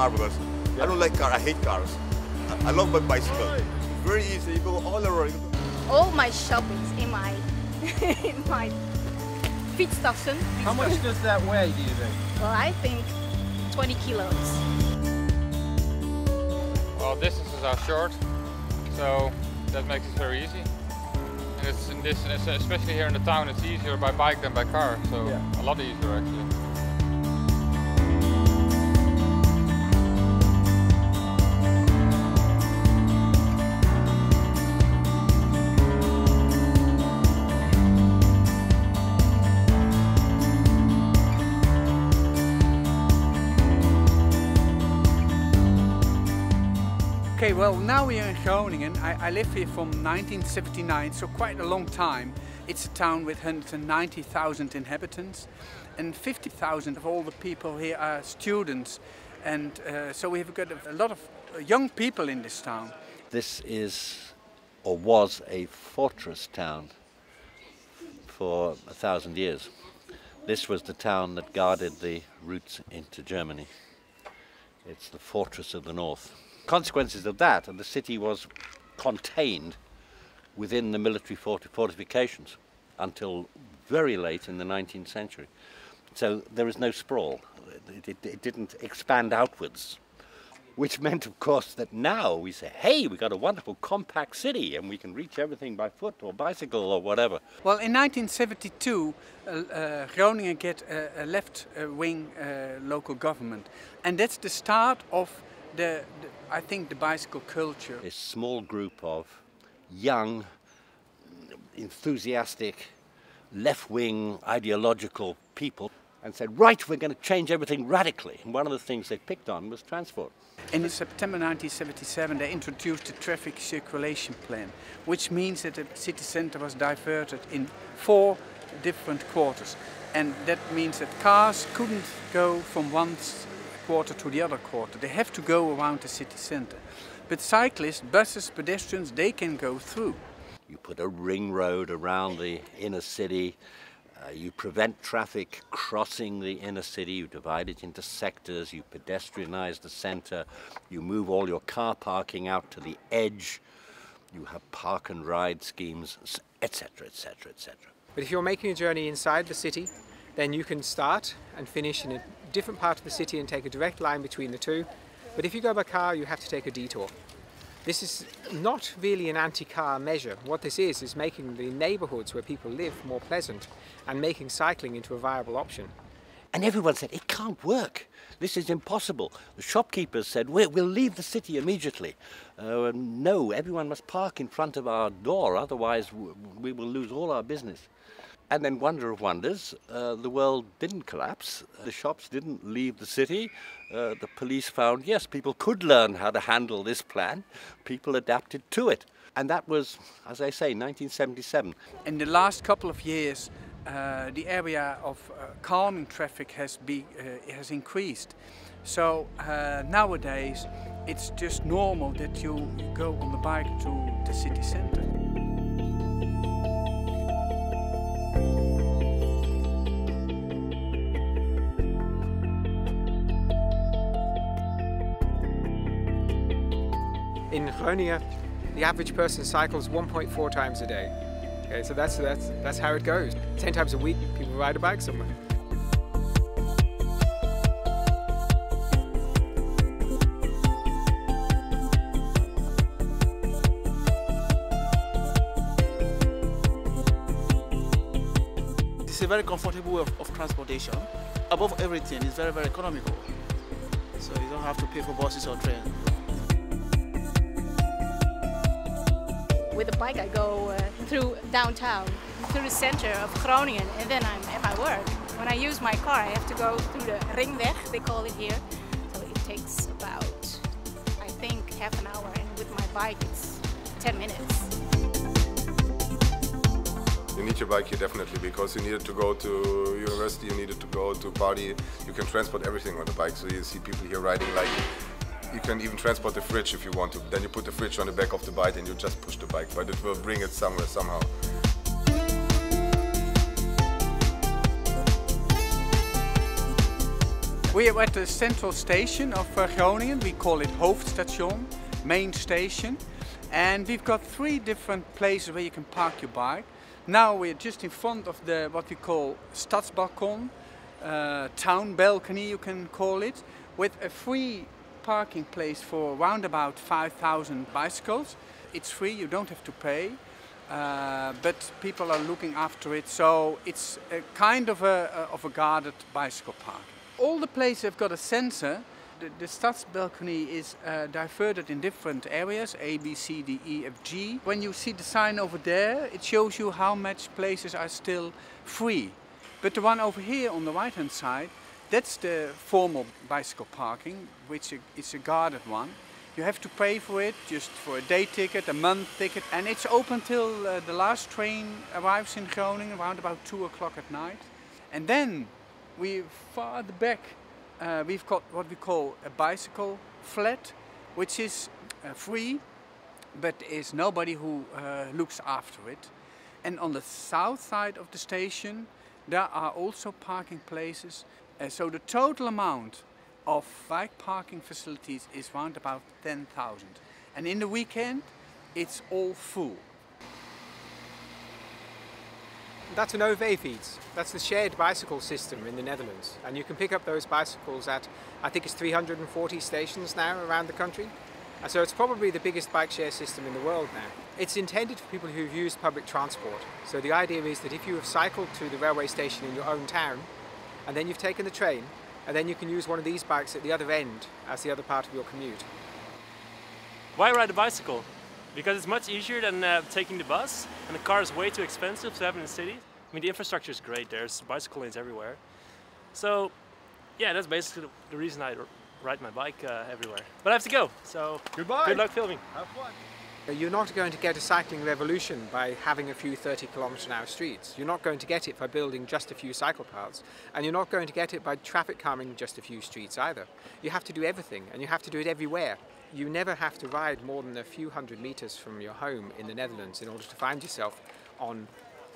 car because I don't like car. I hate cars. I love my bicycle. It's very easy. You go all around. All my shopping's in my in my fietstassen. How much does that weigh, do you think? Well, I think 20 kilos. Well, distances are short, so that makes it very easy. And especially here in the town, it's easier by bike than by car, so a lot easier actually. Okay, well, now we are in Groningen. I live here from 1979, so quite a long time. It's a town with 190,000 inhabitants, and 50,000 of all the people here are students. And so we have got a lot of young people in this town. This is, or was, a fortress town for 1,000 years. This was the town that guarded the routes into Germany. It's the fortress of the north. Consequences of that, and the city was contained within the military fortifications until very late in the 19th century. So there is no sprawl. It didn't expand outwards, which meant, of course, that now we say, hey, we've got a wonderful compact city and we can reach everything by foot or bicycle or whatever. Well, in 1972, Groningen get a left-wing local government, and that's the start of I think the bicycle culture. A small group of young, enthusiastic, left-wing ideological people and said, right, we're going to change everything radically. And one of the things they picked on was transport. In September 1977 they introduced the traffic circulation plan, which means that the city centre was diverted in 4 different quarters. And that means that cars couldn't go from one quarter to the other quarter. They have to go around the city centre. But cyclists, buses, pedestrians, they can go through. You put a ring road around the inner city, you prevent traffic crossing the inner city, you divide it into sectors, you pedestrianize the centre, you move all your car parking out to the edge, you have park and ride schemes, etc., etc., etc. But if you're making a journey inside the city, then you can start and finish in a different part of the city and take a direct line between the two. But if you go by car, you have to take a detour. This is not really an anti-car measure. What this is making the neighbourhoods where people live more pleasant and making cycling into a viable option. And everyone said, it can't work. This is impossible. The shopkeepers said, we'll leave the city immediately. No, everyone must park in front of our door, otherwise we will lose all our business. And then, wonder of wonders, the world didn't collapse. The shops didn't leave the city. The police found, yes, people could learn how to handle this plan. People adapted to it. And that was, as I say, 1977. In the last couple of years, the area of calming traffic has increased. So nowadays, it's just normal that you go on the bike to the city centre. In Groningen, the average person cycles 1.4 times a day. Okay, so that's how it goes. 10 times a week, people ride a bike somewhere. It's a very comfortable way of transportation. Above everything, it's very, very economical. So you don't have to pay for buses or trains. With a bike I go through downtown, through the center of Groningen, and then I'm at my work. When I use my car, I have to go through the Ringweg, they call it here. So it takes about, I think, half an hour, and with my bike it's 10 minutes. You need your bike here definitely, because you needed to go to university, you needed to go to party. You can transport everything on the bike, so you see people here riding like, you can even transport the fridge if you want to. Then you put the fridge on the back of the bike and you just push the bike, but it will bring it somewhere somehow. We are at the central station of Groningen. We call it Hoofdstation, main station. And we've got 3 different places where you can park your bike. Now we're just in front of the what we call Stadsbalkon, town balcony you can call it, with a free parking place for around about 5,000 bicycles. It's free, you don't have to pay, but people are looking after it, so it's a kind of a guarded bicycle park. All the places have got a sensor. The Stadsbalkony is diverted in different areas, A, B, C, D, E, F, G. When you see the sign over there, it shows you how much places are still free. But the one over here on the right hand side, that's the formal bicycle parking, which is a guarded one. You have to pay for it, just for a day ticket, a month ticket, and it's open till the last train arrives in Groningen around about 2 o'clock at night. And then we farther back we've got what we call a bicycle flat, which is free, but is nobody who looks after it. And on the south side of the station, there are also parking places. So the total amount of bike parking facilities is around about 10,000. And in the weekend, it's all full. That's an OV-fiets. That's the shared bicycle system in the Netherlands. And you can pick up those bicycles at, I think it's 340 stations now around the country. And so it's probably the biggest bike share system in the world now. It's intended for people who've used public transport. So the idea is that if you have cycled to the railway station in your own town, and then you've taken the train, and then you can use one of these bikes at the other end as the other part of your commute. Why ride a bicycle? Because it's much easier than taking the bus, and the car is way too expensive to have in the city. I mean, the infrastructure is great, there's bicycle lanes everywhere. So, yeah, that's basically the reason I ride my bike everywhere. But I have to go, so goodbye. Good luck filming. Have fun. You're not going to get a cycling revolution by having a few 30-kilometre-an-hour streets. You're not going to get it by building just a few cycle paths. And you're not going to get it by traffic calming just a few streets either. You have to do everything, and you have to do it everywhere. You never have to ride more than a few hundred metres from your home in the Netherlands in order to find yourself on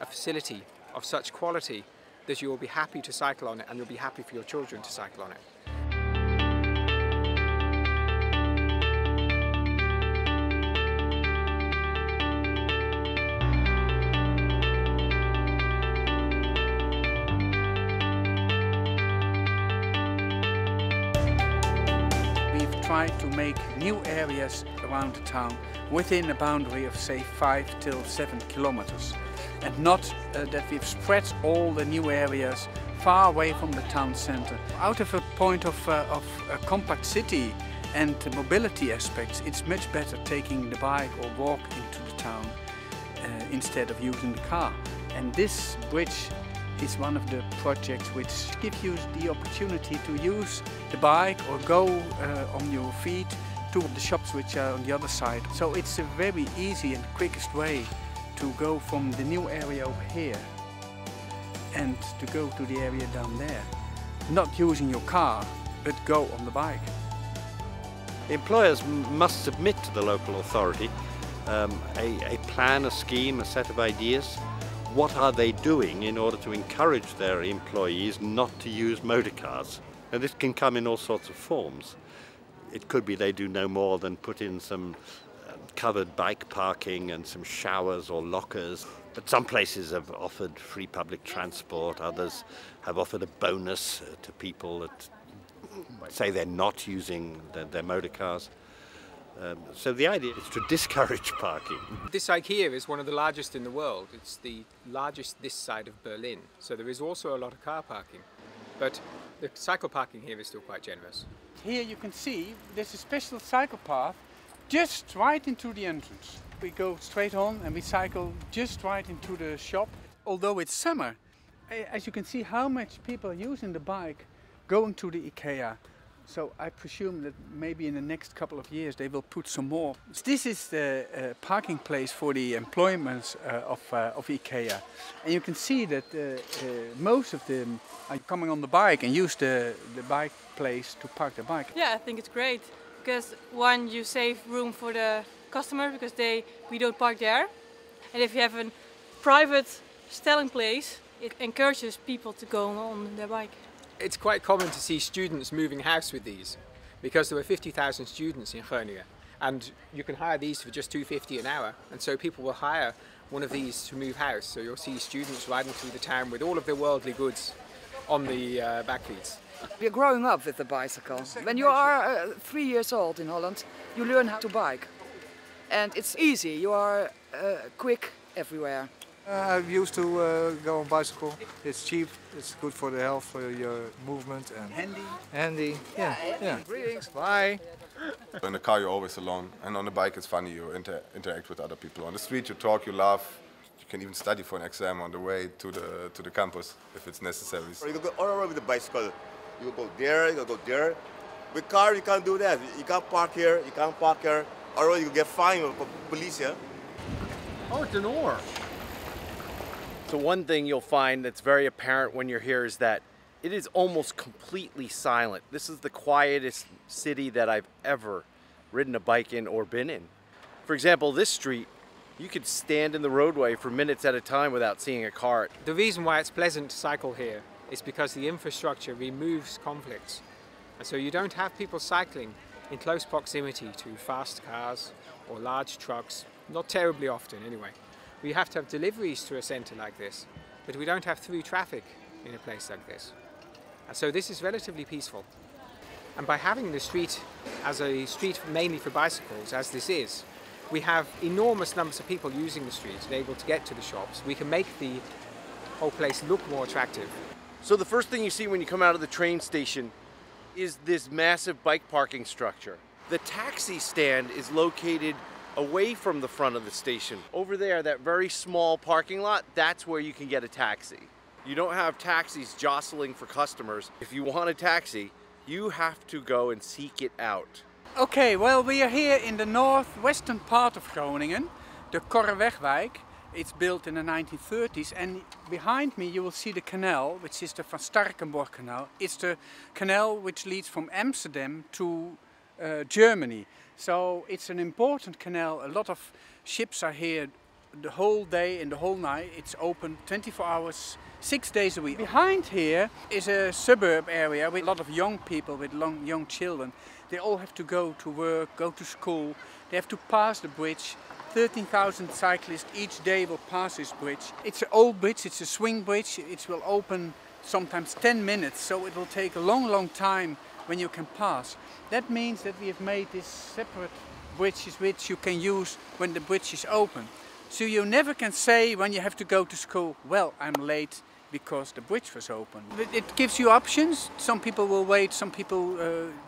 a facility of such quality that you'll be happy to cycle on it, and you'll be happy for your children to cycle on it. Try to make new areas around the town within a boundary of say 5 till 7 kilometers, and not that we've spread all the new areas far away from the town center. Out of a point of a compact city and the mobility aspects, it's much better taking the bike or walk into the town instead of using the car. And this bridge is one of the projects which give you the opportunity to use the bike or go on your feet to the shops which are on the other side. So it's a very easy and quickest way to go from the new area over here and to go to the area down there. Not using your car, but go on the bike. Employers must submit to the local authority a plan, a scheme, a set of ideas. What are they doing in order to encourage their employees not to use motor cars? And this can come in all sorts of forms. It could be they do no more than put in some covered bike parking and some showers or lockers. But some places have offered free public transport, others have offered a bonus to people that say they're not using their motor cars. So the idea is to discourage parking. This IKEA is one of the largest in the world. It's the largest this side of Berlin. So there is also a lot of car parking. But the cycle parking here is still quite generous. Here you can see there's a special cycle path just right into the entrance. We go straight on and we cycle just right into the shop. Although it's summer, as you can see how much people are using the bike going to the IKEA. So I presume that maybe in the next couple of years they will put some more. This is the parking place for the employments of IKEA. And you can see that most of them are coming on the bike and use the bike place to park their bike. Yeah, I think it's great. Because one, you save room for the customer because we don't park there. And if you have a private stelling place, it encourages people to go on their bike. It's quite common to see students moving house with these, because there were 50,000 students in Groningen, and you can hire these for just $2.50 an hour, and so people will hire one of these to move house. So you'll see students riding through the town with all of their worldly goods on the backfeeds. We're growing up with the bicycle. When you are 3 years old in Holland, you learn how to bike. And it's easy, you are quick everywhere. I used to go on bicycle. It's cheap, it's good for the health, for your movement, and handy. Yeah. Greetings, bye. In the car you're always alone, and on the bike it's funny, you interact with other people. On the street you talk, you laugh, you can even study for an exam on the way to the campus if it's necessary. You can go all around with the bicycle. You can go there, you can go there. With car you can't do that. You can't park here, you can't park here, or you can get fined for police, yeah? Oh, it's an oar. So one thing you'll find that's very apparent when you're here is that it is almost completely silent. This is the quietest city that I've ever ridden a bike in or been in. For example, this street, you could stand in the roadway for minutes at a time without seeing a car. The reason why it's pleasant to cycle here is because the infrastructure removes conflicts. And so you don't have people cycling in close proximity to fast cars or large trucks, not terribly often anyway. We have to have deliveries to a centre like this, but we don't have through traffic in a place like this. And so this is relatively peaceful. And by having the street as a street mainly for bicycles, as this is, we have enormous numbers of people using the street and able to get to the shops. We can make the whole place look more attractive. So the first thing you see when you come out of the train station is this massive bike parking structure. The taxi stand is located away from the front of the station. Over there, that very small parking lot, that's where you can get a taxi. You don't have taxis jostling for customers. If you want a taxi, you have to go and seek it out. Okay, well, we are here in the northwestern part of Groningen, the Korrewegwijk. It's built in the 1930s, and behind me you will see the canal, which is the Van Starkenborgh Canal. It's the canal which leads from Amsterdam to Germany. So it's an important canal. A lot of ships are here the whole day and the whole night. It's open 24 hours, 6 days a week. Behind here is a suburb area with a lot of young people, with young children. They all have to go to work, go to school. They have to pass the bridge. 13,000 cyclists each day will pass this bridge. It's an old bridge, it's a swing bridge. It will open sometimes 10 minutes, so it will take a long time when you can pass. That means that we have made these separate bridges which you can use when the bridge is open. So you never can say when you have to go to school, well, I'm late because the bridge was open. It gives you options. Some people will wait, some people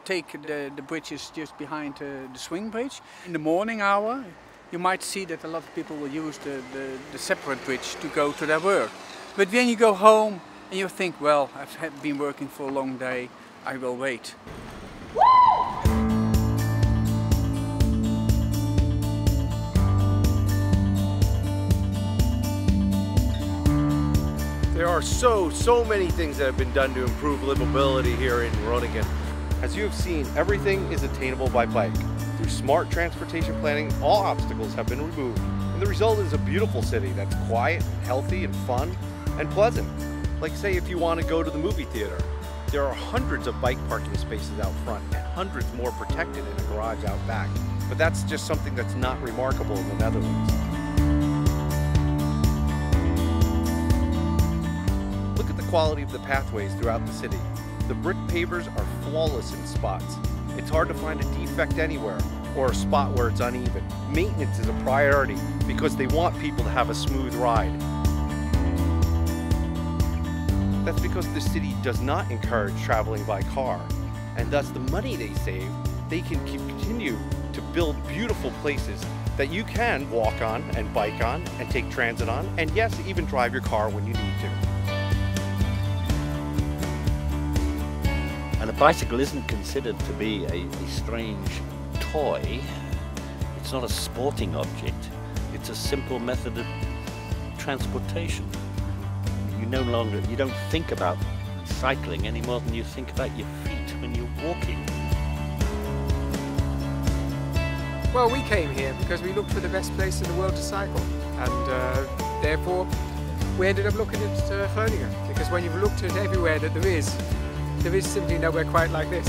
take the bridges just behind the swing bridge. In the morning hour, you might see that a lot of people will use the separate bridge to go to their work. But when you go home and you think, well, I've been working for a long day, I will wait. There are so many things that have been done to improve livability here in Groningen. As you have seen, everything is attainable by bike. Through smart transportation planning, all obstacles have been removed, and the result is a beautiful city that's quiet, healthy, and fun, and pleasant. Like say if you want to go to the movie theater, there are hundreds of bike parking spaces out front and hundreds more protected in a garage out back. But that's just something that's not remarkable in the Netherlands. Look at the quality of the pathways throughout the city. The brick pavers are flawless in spots. It's hard to find a defect anywhere or a spot where it's uneven. Maintenance is a priority because they want people to have a smooth ride. That's because the city does not encourage traveling by car, and thus the money they save, they can continue to build beautiful places that you can walk on and bike on and take transit on, and yes, even drive your car when you need to. And a bicycle isn't considered to be a strange toy. It's not a sporting object. It's a simple method of transportation. You don't think about cycling any more than you think about your feet when you're walking. Well, we came here because we looked for the best place in the world to cycle, and therefore we ended up looking at Groningen, because when you've looked at everywhere that there is, there is simply nowhere quite like this.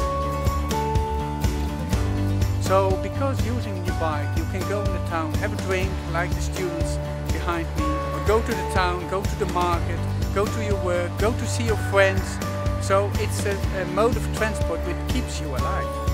So because using your bike, you can go in the town, have a drink like the students behind me, or go to the town, go to the market, go to your work, go to see your friends. So it's a mode of transport which keeps you alive.